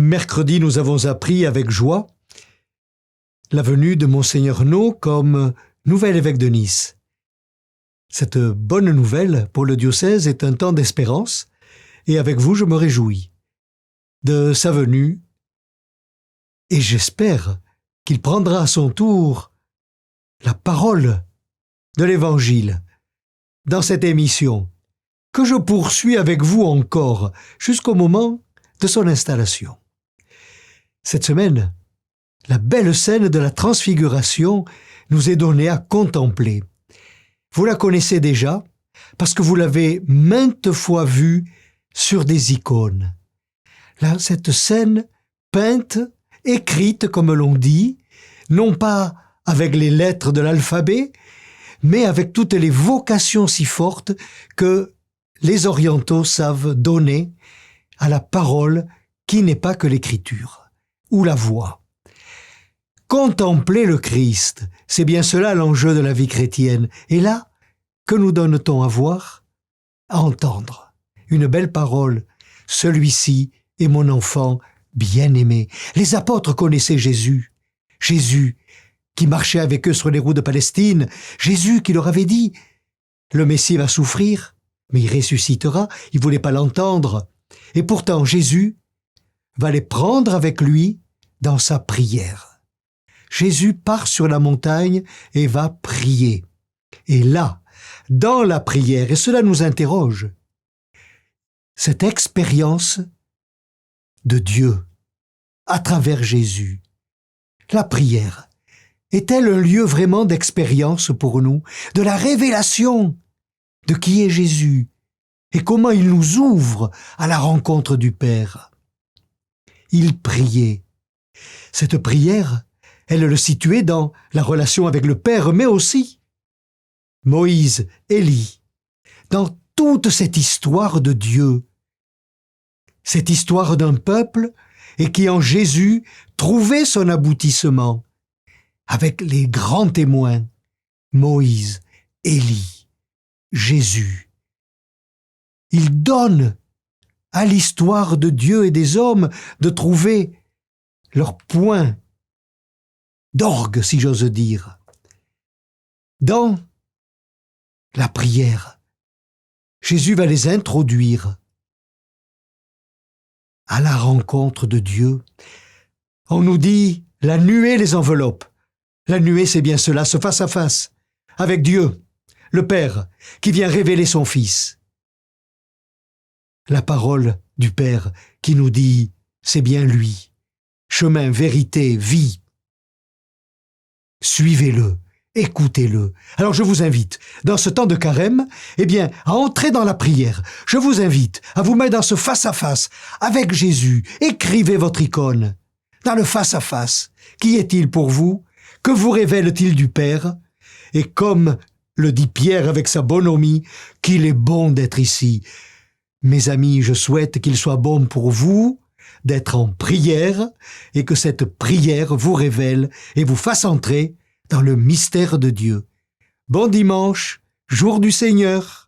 mercredi, nous avons appris avec joie la venue de Monseigneur No comme nouvel évêque de Nice. Cette bonne nouvelle pour le diocèse est un temps d'espérance et avec vous, je me réjouis de sa venue et j'espère qu'il prendra à son tour la parole de l'Évangile dans cette émission que je poursuis avec vous encore jusqu'au moment de son installation. Cette semaine, la belle scène de la transfiguration nous est donnée à contempler. Vous la connaissez déjà parce que vous l'avez maintes fois vue sur des icônes. Là, cette scène peinte, écrite comme l'on dit, non pas avec les lettres de l'alphabet, mais avec toutes les vocations si fortes que les orientaux savent donner à la parole qui n'est pas que l'écriture ou la voix. Contempler le Christ, c'est bien cela l'enjeu de la vie chrétienne. Et là, que nous donne-t-on à voir? À entendre. Une belle parole. Celui-ci est mon enfant bien-aimé. Les apôtres connaissaient Jésus. Jésus qui marchait avec eux sur les routes de Palestine. Jésus qui leur avait dit « Le Messie va souffrir, mais il ressuscitera. » Ils ne voulaient pas l'entendre. Et pourtant, Jésus va les prendre avec lui dans sa prière. Jésus part sur la montagne et va prier. Et là, dans la prière, et cela nous interroge, cette expérience de Dieu à travers Jésus, la prière, est-elle un lieu vraiment d'expérience pour nous, de la révélation de qui est Jésus et comment il nous ouvre à la rencontre du Père? Il priait. Cette prière, elle le situait dans la relation avec le Père, mais aussi Moïse, Élie, dans toute cette histoire de Dieu, cette histoire d'un peuple et qui en Jésus trouvait son aboutissement avec les grands témoins, Moïse, Élie, Jésus. Il donne à l'histoire de Dieu et des hommes de trouver leur point d'orgue, si j'ose dire. Dans la prière, Jésus va les introduire à la rencontre de Dieu. On nous dit, la nuée les enveloppe. La nuée, c'est bien cela, ce face-à-face, avec Dieu, le Père, qui vient révéler son Fils. La parole du Père qui nous dit, c'est bien lui, chemin, vérité, vie. Suivez-le, écoutez-le. Alors je vous invite, dans ce temps de carême, à entrer dans la prière. Je vous invite à vous mettre dans ce face-à-face avec Jésus. Écrivez votre icône. Dans le face-à-face, qui est-il pour vous? Que vous révèle-t-il du Père? Et comme le dit Pierre avec sa bonhomie, qu'il est bon d'être ici. Mes amis, je souhaite qu'il soit bon pour vous d'être en prière et que cette prière vous révèle et vous fasse entrer dans le mystère de Dieu. Bon dimanche, jour du Seigneur.